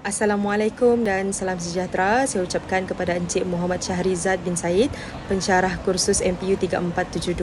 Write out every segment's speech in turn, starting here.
Assalamualaikum dan salam sejahtera. Saya ucapkan kepada Encik Muhammad Syahrizad bin Said, pensyarah kursus MPU 3472,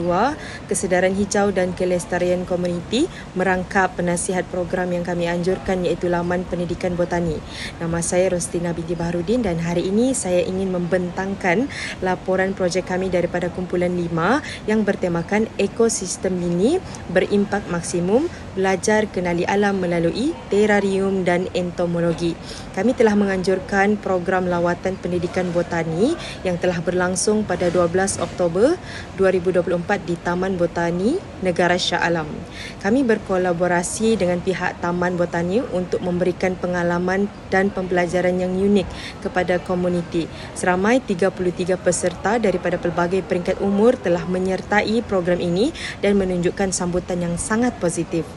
Kesedaran Hijau dan Kelestarian Komuniti, merangkap penasihat program yang kami anjurkan iaitu Laman Pendidikan Botani. Nama saya Rostina binti Baharudin dan hari ini saya ingin membentangkan laporan projek kami daripada kumpulan 5 yang bertemakan Ekosistem Mini Berimpak Maksimum, Belajar Kenali Alam Melalui Terarium dan Entomologi. Kami telah menganjurkan program lawatan pendidikan botani yang telah berlangsung pada 12 Oktober 2024 di Taman Botani Negara Shah Alam. Kami berkolaborasi dengan pihak Taman Botani untuk memberikan pengalaman dan pembelajaran yang unik kepada komuniti. Seramai 33 peserta daripada pelbagai peringkat umur telah menyertai program ini dan menunjukkan sambutan yang sangat positif.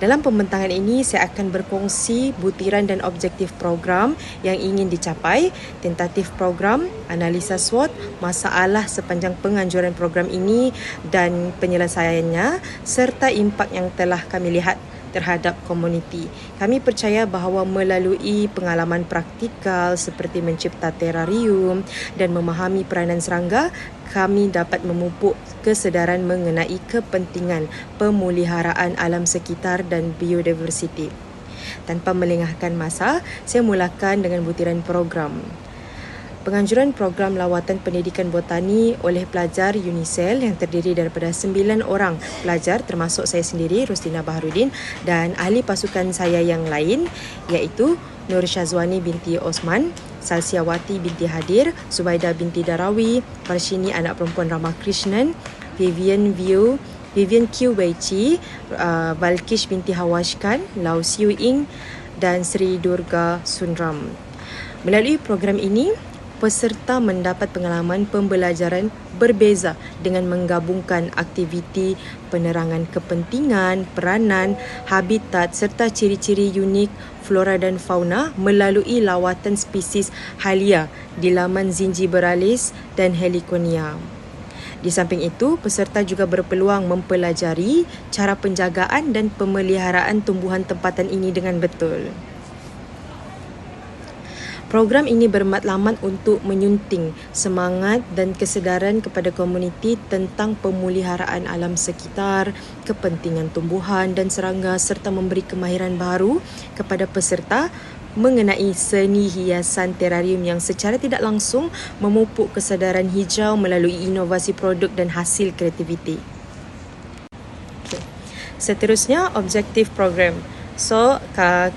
Dalam pembentangan ini, saya akan berkongsi butiran dan objektif program yang ingin dicapai, tentatif program, analisa SWOT, masalah sepanjang penganjuran program ini dan penyelesaiannya, serta impak yang telah kami lihat terhadap komuniti. Kami percaya bahawa melalui pengalaman praktikal seperti mencipta terarium dan memahami peranan serangga, kami dapat memupuk kesedaran mengenai kepentingan pemuliharaan alam sekitar dan biodiversiti. Tanpa melengahkan masa, saya mulakan dengan butiran program. Penganjuran program lawatan pendidikan botani oleh pelajar UNICEL yang terdiri daripada 9 orang pelajar termasuk saya sendiri, Rostina Baharudin, dan ahli pasukan saya yang lain iaitu Nur Syazwani binti Osman, Salsiawati binti Hadir, Zubaida binti Darawi, Farshini anak perempuan Ramakrishnan, Vivian Q. Weichi, Balkish binti Hawashkan, Lau Siu Ing dan Sri Durga Sunram. Melalui program ini, peserta mendapat pengalaman pembelajaran berbeza dengan menggabungkan aktiviti penerangan kepentingan, peranan, habitat serta ciri-ciri unik flora dan fauna melalui lawatan spesies halia di laman Zingiberalis dan Heliconia. Di samping itu, peserta juga berpeluang mempelajari cara penjagaan dan pemeliharaan tumbuhan tempatan ini dengan betul. Program ini bermatlamat untuk menyunting semangat dan kesedaran kepada komuniti tentang pemeliharaan alam sekitar, kepentingan tumbuhan dan serangga serta memberi kemahiran baru kepada peserta mengenai seni hiasan terarium yang secara tidak langsung memupuk kesedaran hijau melalui inovasi produk dan hasil kreativiti. Seterusnya, objektif program. So,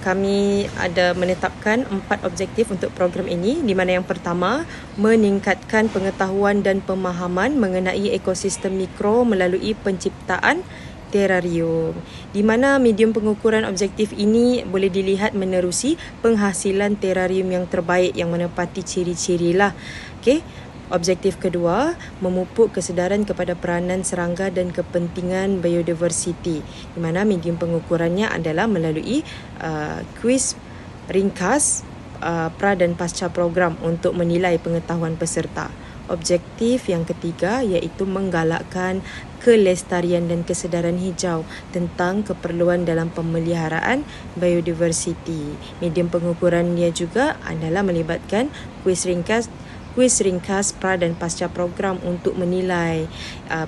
kami ada menetapkan 4 objektif untuk program ini, di mana yang pertama, meningkatkan pengetahuan dan pemahaman mengenai ekosistem mikro melalui penciptaan terarium, di mana medium pengukuran objektif ini boleh dilihat menerusi penghasilan terarium yang terbaik yang menepati ciri-ciri lah. Okey. Objektif kedua, memupuk kesedaran kepada peranan serangga dan kepentingan biodiversiti, di mana medium pengukurannya adalah melalui kuis ringkas pra dan pasca program untuk menilai pengetahuan peserta. Objektif yang ketiga iaitu menggalakkan kelestarian dan kesedaran hijau tentang keperluan dalam pemeliharaan biodiversiti. Medium pengukurannya juga adalah melibatkan kuis ringkas pra dan pasca program untuk menilai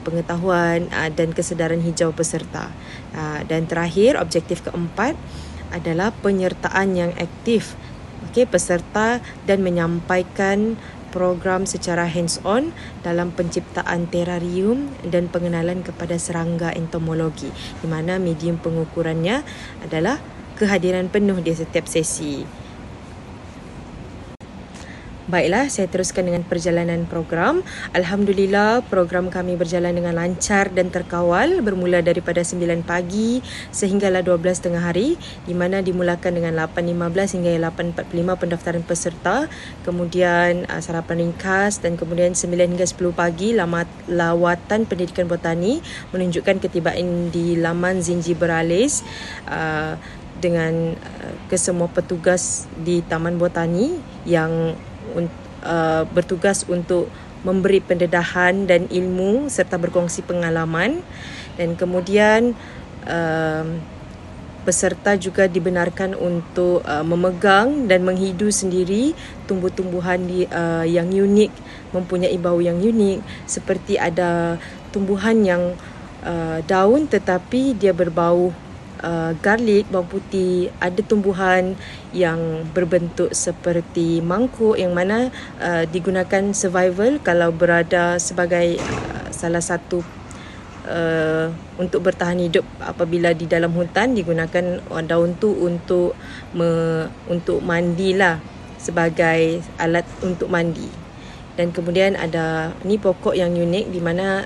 pengetahuan dan kesedaran hijau peserta. Dan terakhir, objektif keempat adalah penyertaan yang aktif peserta dan menyampaikan program secara hands-on dalam penciptaan terarium dan pengenalan kepada serangga entomologi, di mana medium pengukurannya adalah kehadiran penuh di setiap sesi. Baiklah, saya teruskan dengan perjalanan program. Alhamdulillah, program kami berjalan dengan lancar dan terkawal bermula daripada 9 pagi sehinggalah 12 tengah hari, di mana dimulakan dengan 8.15 hingga 8.45 pendaftaran peserta, kemudian sarapan ringkas dan kemudian 9 hingga 10 pagi lawatan pendidikan botani menunjukkan ketibaan di laman Zingiberalis dengan kesemua petugas di Taman Botani yang bertugas untuk memberi pendedahan dan ilmu serta berkongsi pengalaman. Dan kemudian peserta juga dibenarkan untuk memegang dan menghidu sendiri tumbuh-tumbuhan yang unik, mempunyai bau yang unik, seperti ada tumbuhan yang daun tetapi dia berbau garlic, bawang putih. Ada tumbuhan yang berbentuk seperti mangkuk yang mana digunakan survival kalau berada sebagai salah satu untuk bertahan hidup apabila di dalam hutan. Digunakan daun tu untuk mandilah, sebagai alat untuk mandi. Dan kemudian ada ni pokok yang unik di mana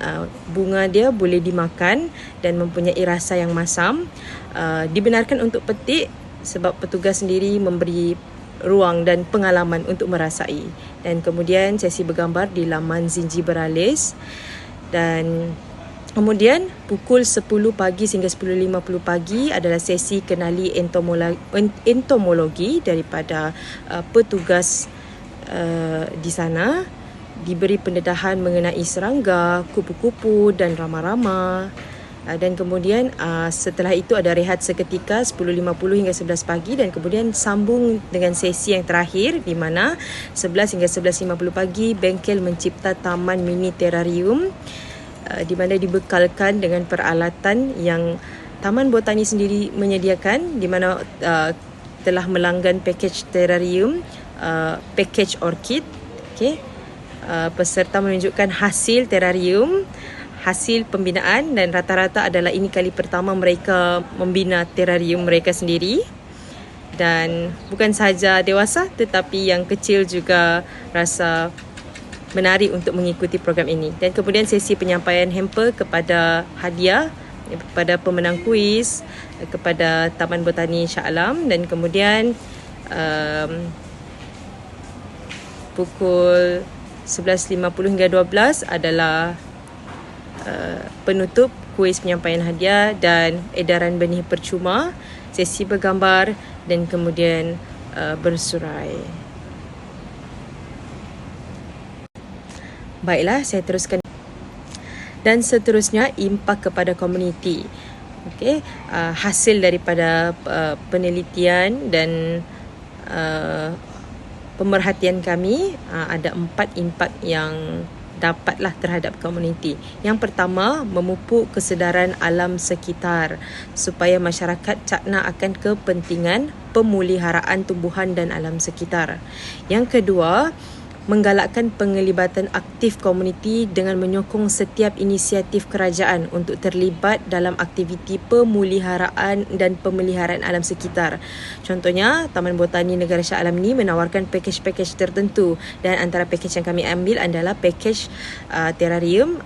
bunga dia boleh dimakan dan mempunyai rasa yang masam. Dibenarkan untuk petik sebab petugas sendiri memberi ruang dan pengalaman untuk merasai. Dan kemudian sesi bergambar di laman Zinji Beralis. Dan kemudian pukul 10 pagi sehingga 10.50 pagi adalah sesi kenali entomologi daripada petugas di sana. Diberi pendedahan mengenai serangga, kupu-kupu dan rama-rama. Dan kemudian setelah itu ada rehat seketika 10.50 hingga 11 pagi dan kemudian sambung dengan sesi yang terakhir di mana 11 hingga 11.50 pagi bengkel mencipta taman mini terrarium di mana dibekalkan dengan peralatan yang Taman Botani sendiri menyediakan, di mana telah melanggan package terrarium, package orchid. Okay. Peserta menunjukkan hasil terrarium, hasil pembinaan, dan rata-rata adalah ini kali pertama mereka membina terrarium mereka sendiri. Dan bukan sahaja dewasa tetapi yang kecil juga rasa menarik untuk mengikuti program ini. Dan kemudian sesi penyampaian hamper kepada hadiah kepada pemenang kuis, kepada Taman Botani Shah Alam. Dan kemudian pukul 11.50 hingga 12 adalah penutup kuis penyampaian hadiah dan edaran benih percuma, sesi bergambar dan kemudian bersurai. Baiklah, saya teruskan. Dan seterusnya impak kepada komuniti. Okey, hasil daripada penelitian dan pemerhatian kami, ada 4 impak yang dapatlah terhadap komuniti. Yang pertama, memupuk kesedaran alam sekitar supaya masyarakat cakna akan kepentingan pemeliharaan tumbuhan dan alam sekitar. Yang kedua, menggalakkan penglibatan aktif komuniti dengan menyokong setiap inisiatif kerajaan untuk terlibat dalam aktiviti pemeliharaan dan pemeliharaan alam sekitar. Contohnya, Taman Botani Negara Shah Alam ni menawarkan pakej-pakej tertentu, dan antara pakej yang kami ambil adalah pakej terrarium,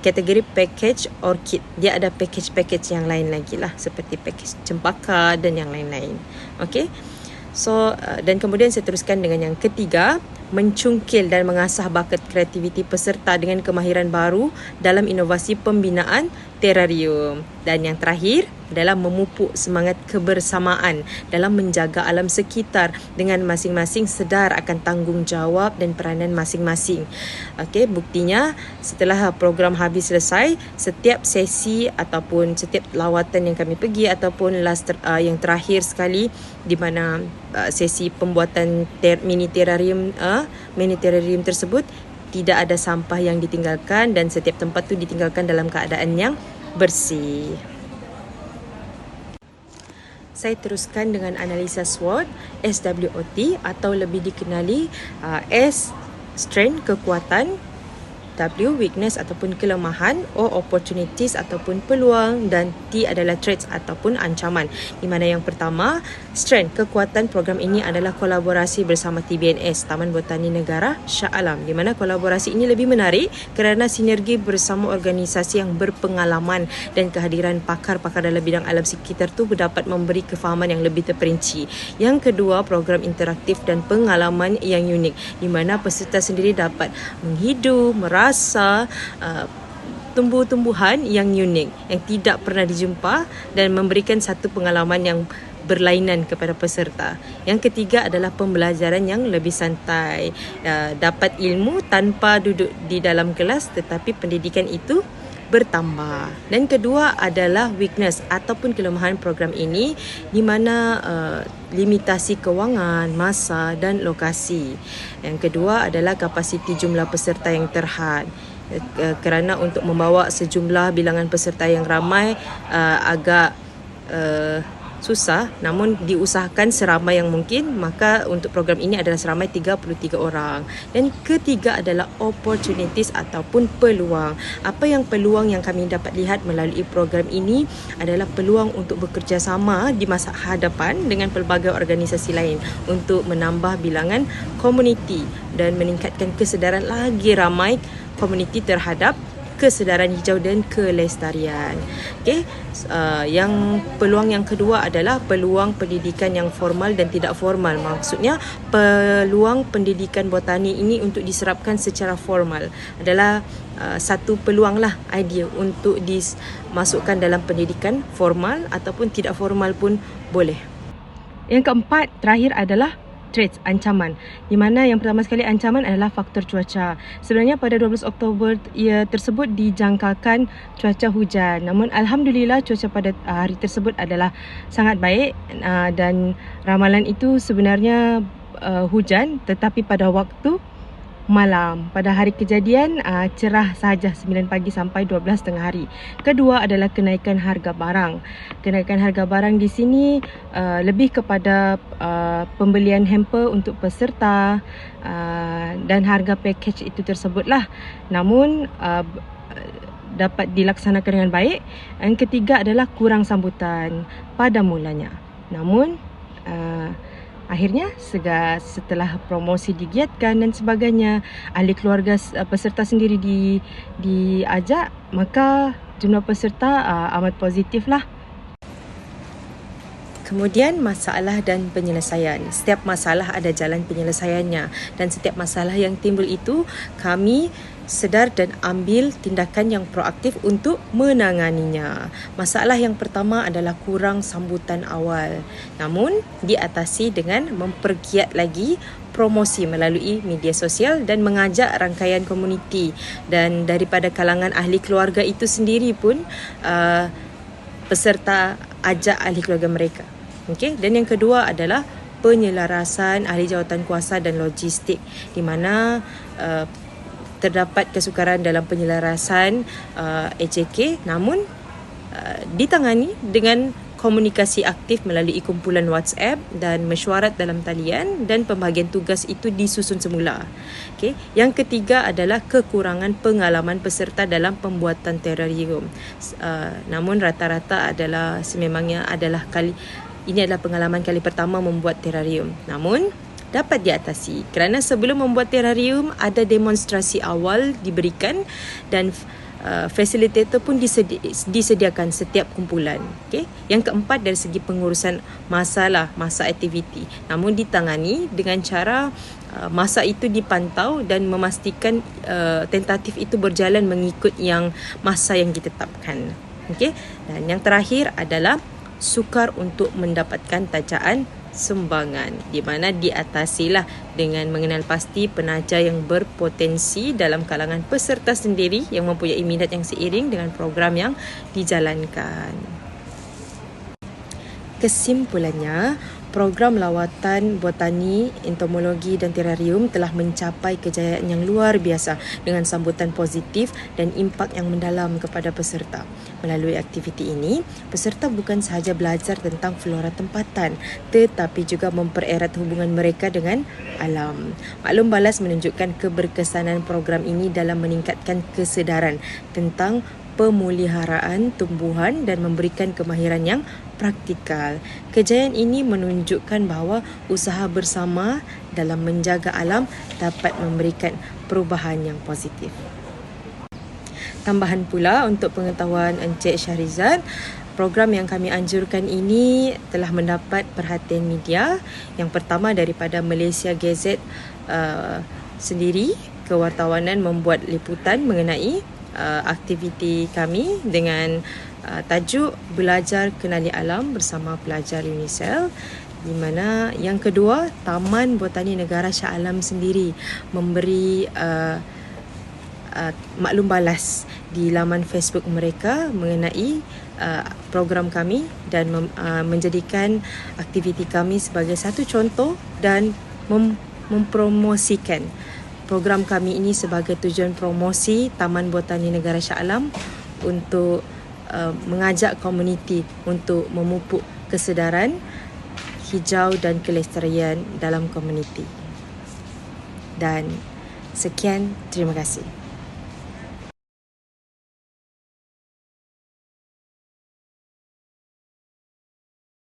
kategori pakej orchid. Dia ada pakej-pakej yang lain lagi lah, seperti pakej cempaka dan yang lain-lain. Okey. So, dan kemudian saya teruskan dengan yang ketiga, mencungkil dan mengasah bakat kreativiti peserta dengan kemahiran baru dalam inovasi pembinaan terrarium. Dan yang terakhir adalah memupuk semangat kebersamaan dalam menjaga alam sekitar dengan masing-masing sedar akan tanggungjawab dan peranan masing-masing. Okey, buktinya setelah program habis selesai, setiap sesi ataupun setiap lawatan yang kami pergi ataupun yang terakhir sekali di mana sesi pembuatan mini terrarium tersebut, tidak ada sampah yang ditinggalkan dan setiap tempat tu ditinggalkan dalam keadaan yang bersih. Saya teruskan dengan analisa SWOT, SWOT atau lebih dikenali S, strength, kekuatan, W, weakness ataupun kelemahan, O, opportunities ataupun peluang, dan T adalah threats ataupun ancaman. Di mana yang pertama, strength, kekuatan program ini adalah kolaborasi bersama TBNS, Taman Botani Negara Shah Alam. Di mana kolaborasi ini lebih menarik kerana sinergi bersama organisasi yang berpengalaman dan kehadiran pakar-pakar dalam bidang alam sekitar tu dapat memberi kefahaman yang lebih terperinci. Yang kedua, program interaktif dan pengalaman yang unik, di mana peserta sendiri dapat menghidu, merasa tumbuh-tumbuhan yang unik yang tidak pernah dijumpa dan memberikan satu pengalaman yang berlainan kepada peserta. Yang ketiga adalah pembelajaran yang lebih santai, dapat ilmu tanpa duduk di dalam kelas, tetapi pendidikan itu bertambah. Dan kedua adalah weakness ataupun kelemahan program ini, di mana limitasi kewangan, masa dan lokasi. Yang kedua adalah kapasiti jumlah peserta yang terhad. Kerana untuk membawa sejumlah bilangan peserta yang ramai agak susah, namun diusahakan seramai yang mungkin, maka untuk program ini adalah seramai 33 orang. Dan ketiga adalah opportunities ataupun peluang. Apa yang peluang yang kami dapat lihat melalui program ini adalah peluang untuk bekerjasama di masa hadapan dengan pelbagai organisasi lain untuk menambah bilangan komuniti dan meningkatkan kesedaran lagi ramai komuniti terhadap kesedaran hijau dan kelestarian. Okey, yang peluang yang kedua adalah peluang pendidikan yang formal dan tidak formal. Maksudnya peluang pendidikan botani ini untuk diserapkan secara formal adalah satu peluang lah, idea untuk dimasukkan dalam pendidikan formal ataupun tidak formal pun boleh. Yang keempat, terakhir adalah threats, ancaman, di mana yang pertama sekali ancaman adalah faktor cuaca. Sebenarnya pada 12 Oktober ia tersebut dijangkakan cuaca hujan, namun alhamdulillah cuaca pada hari tersebut adalah sangat baik, dan ramalan itu sebenarnya hujan, tetapi pada waktu malam. Pada hari kejadian cerah sahaja 9 pagi sampai 12 tengah hari. Kedua adalah kenaikan harga barang. Kenaikan harga barang di sini lebih kepada pembelian hamper untuk peserta dan harga package itu tersebutlah. Namun dapat dilaksanakan dengan baik. Yang ketiga adalah kurang sambutan pada mulanya. Namun akhirnya setelah promosi digiatkan dan sebagainya, ahli keluarga peserta sendiri diajak, maka jumlah peserta amat positif lah. Kemudian masalah dan penyelesaian. Setiap masalah ada jalan penyelesaiannya, dan setiap masalah yang timbul itu kami sedar dan ambil tindakan yang proaktif untuk menanganinya. Masalah yang pertama adalah kurang sambutan awal, namun diatasi dengan mempergiat lagi promosi melalui media sosial dan mengajak rangkaian komuniti, dan daripada kalangan ahli keluarga itu sendiri pun peserta ajak ahli keluarga mereka. Okey, dan yang kedua adalah penyelarasan ahli jawatan kuasa dan logistik, di mana terdapat kesukaran dalam penyelarasan AJK, namun ditangani dengan komunikasi aktif melalui kumpulan WhatsApp dan mesyuarat dalam talian, dan pembahagian tugas itu disusun semula. Okay. Yang ketiga adalah kekurangan pengalaman peserta dalam pembuatan terarium. Namun rata-rata adalah sememangnya ini adalah pengalaman kali pertama membuat terarium. Namun dapat diatasi kerana sebelum membuat terarium ada demonstrasi awal diberikan, dan fasilitator pun disediakan setiap kumpulan. Okay? Yang keempat, dari segi pengurusan masa aktiviti, namun ditangani dengan cara masa itu dipantau dan memastikan tentatif itu berjalan mengikut yang masa yang ditetapkan. Okay? Dan yang terakhir adalah sukar untuk mendapatkan tajaan sumbangan, di mana diatasilah dengan mengenal pasti penaja yang berpotensi dalam kalangan peserta sendiri yang mempunyai minat yang seiring dengan program yang dijalankan. Kesimpulannya, program lawatan botani, entomologi dan terarium telah mencapai kejayaan yang luar biasa dengan sambutan positif dan impak yang mendalam kepada peserta. Melalui aktiviti ini, peserta bukan sahaja belajar tentang flora tempatan, tetapi juga mempererat hubungan mereka dengan alam. Maklum balas menunjukkan keberkesanan program ini dalam meningkatkan kesedaran tentang pemeliharaan tumbuhan dan memberikan kemahiran yang praktikal. Kejayaan ini menunjukkan bahawa usaha bersama dalam menjaga alam dapat memberikan perubahan yang positif. Tambahan pula untuk pengetahuan Encik Shahrizad, program yang kami anjurkan ini telah mendapat perhatian media. Yang pertama daripada Malaysia Gazette sendiri, kewartawanan membuat liputan mengenai aktiviti kami dengan tajuk Belajar Kenali Alam bersama pelajar UNICEF, di mana yang kedua, Taman Botani Negara Shah Alam sendiri memberi maklum balas di laman Facebook mereka mengenai program kami dan menjadikan aktiviti kami sebagai satu contoh dan mempromosikan program kami ini sebagai tujuan promosi Taman Botani Negara Shah Alam untuk mengajak komuniti untuk memupuk kesedaran hijau dan kelestarian dalam komuniti. Dan sekian, terima kasih.